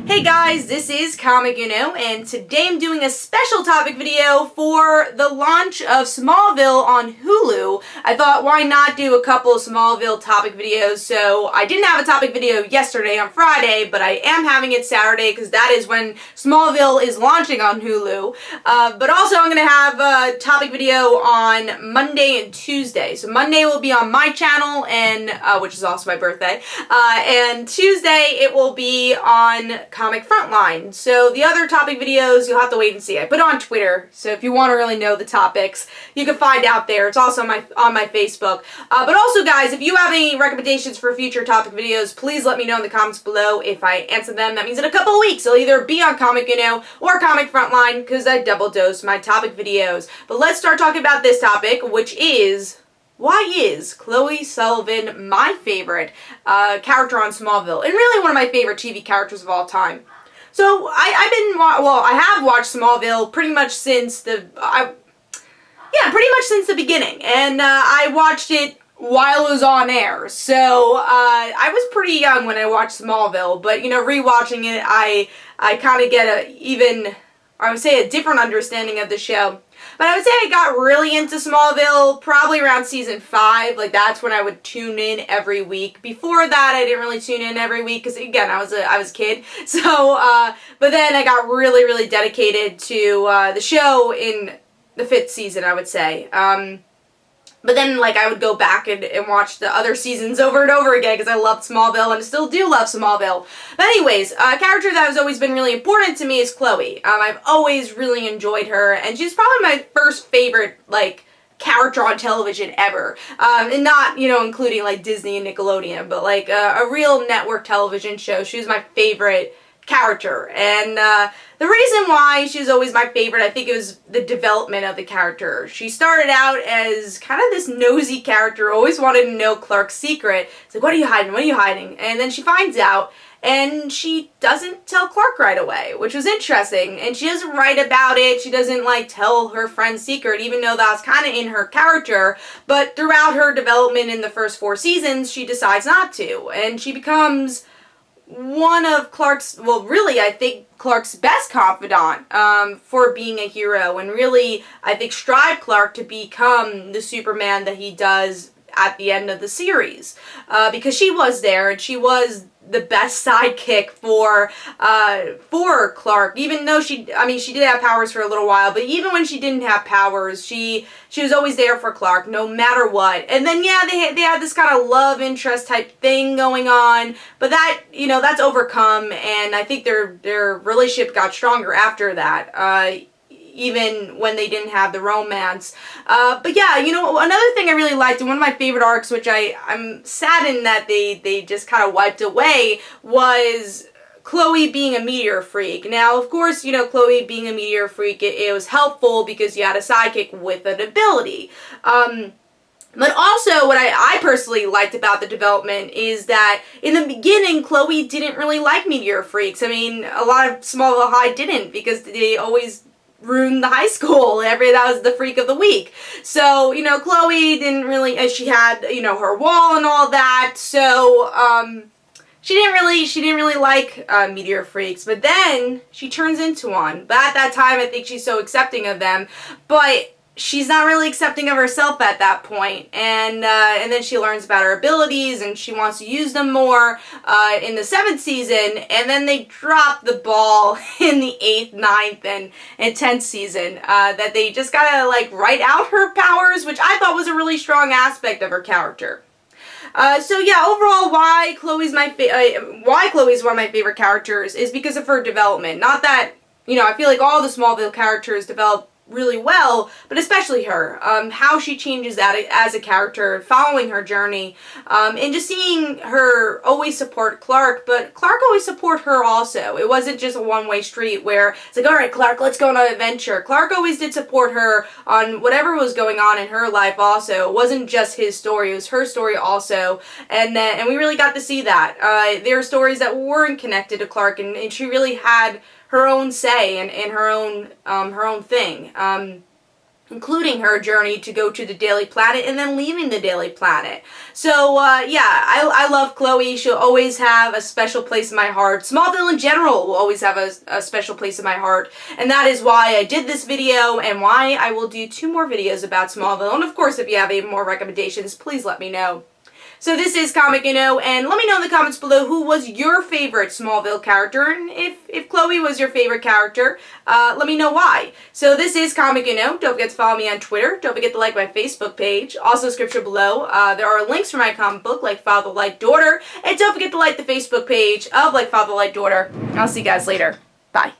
Hey guys, this is Comic Uno, and today I'm doing a special topic video for the launch of Smallville on Hulu. I thought, why not do a couple of Smallville topic videos? So I didn't have a topic video yesterday on Friday, but I am having it Saturday because that is when Smallville is launching on Hulu. But also I'm going to have a topic video on Monday and Tuesday. So Monday will be on my channel, and which is also my birthday, and Tuesday it will be on Comic Frontline. So the other topic videos, you'll have to wait and see. I put on Twitter, so if you want to really know the topics, you can find out there. It's also on my Facebook. But also, guys, if you have any recommendations for future topic videos, please let me know in the comments below. If I answer them, that means in a couple of weeks, it'll either be on Comic Uno or Comic Frontline, because I double dose my topic videos. But let's start talking about this topic, which is, why is Chloe Sullivan my favorite character on Smallville, and really one of my favorite TV characters of all time? So I have watched Smallville pretty much since the beginning, and I watched it while it was on air. So I was pretty young when I watched Smallville, but you know, rewatching it, I kind of get a different understanding of the show. But I would say I got really into Smallville probably around season 5. Like, that's when I would tune in every week. Before that, I didn't really tune in every week because, again, I was a kid. So, but then I got really, really dedicated to the show in the 5th season, I would say. But then, like, I would go back and watch the other seasons over and over again because I loved Smallville and still do love Smallville. But anyways, a character that has always been really important to me is Chloe. I've always really enjoyed her, and she's probably my first favorite, like, character on television ever. And not, you know, including, like, Disney and Nickelodeon, but, like, a real network television show. She was my favorite character, and the reason why she's always my favorite, I think it was the development of the character. She started out as kind of this nosy character, always wanted to know Clark's secret. It's like, what are you hiding? What are you hiding? And then she finds out, and she doesn't tell Clark right away, which was interesting. And she doesn't write about it. She doesn't, like, tell her friend's secret, even though that was kind of in her character. But throughout her development in the first 4 seasons, she decides not to, and she becomes one of Clark's, well, really, I think Clark's best confidant for being a hero, and really, I think, strive Clark to become the Superman that he does at the end of the series. Because she was there, and she was the best sidekick for Clark, even though she did have powers for a little while, but even when she didn't have powers, she was always there for Clark, no matter what. And then, yeah, they had this kind of love interest type thing going on, but that, you know, that's overcome, and I think their relationship got stronger after that, even when they didn't have the romance. But yeah, you know, another thing I really liked, and one of my favorite arcs, which I'm saddened that they just kind of wiped away, was Chloe being a meteor freak. Now, of course, you know, Chloe being a meteor freak, it was helpful because you had a sidekick with an ability. But also, what I personally liked about the development is that in the beginning, Chloe didn't really like meteor freaks. I mean, a lot of Smallville High didn't, because they always ruined the high school. That was the freak of the week. So, you know, Chloe didn't really, she had, you know, her wall and all that, so, she didn't really like meteor freaks, but then she turns into one. But at that time, I think she's so accepting of them, but she's not really accepting of herself at that point, and then she learns about her abilities, and she wants to use them more in the 7th season, and then they drop the ball in the 8th, 9th, and 10th season, that they just gotta, like, write out her powers, which I thought was a really strong aspect of her character. So yeah, overall, why Chloe's one of my favorite characters is because of her development. Not that, you know, I feel like all the Smallville characters develop really well, but especially her, how she changes that as a character, following her journey, and just seeing her always support Clark, but Clark always support her also. It wasn't just a one-way street where it's like, all right, Clark, let's go on an adventure. Clark always did support her on whatever was going on in her life also. It wasn't just his story, it was her story also, and we really got to see that. There are stories that weren't connected to Clark, and she really had her own say and her own thing. including her journey to go to the Daily Planet and then leaving the Daily Planet. So, yeah, I love Chloe. She'll always have a special place in my heart. Smallville in general will always have a special place in my heart. And that is why I did this video and why I will do 2 more videos about Smallville. And of course, if you have any more recommendations, please let me know. So this is Comic and let me know in the comments below who was your favorite Smallville character, and if Chloe was your favorite character, let me know why. So this is Comic and Don't forget to follow me on Twitter. Don't forget to like my Facebook page. Also, description below, there are links for my comic book, Like Father, Like Daughter, and don't forget to like the Facebook page of Like Father, Like Daughter. I'll see you guys later. Bye.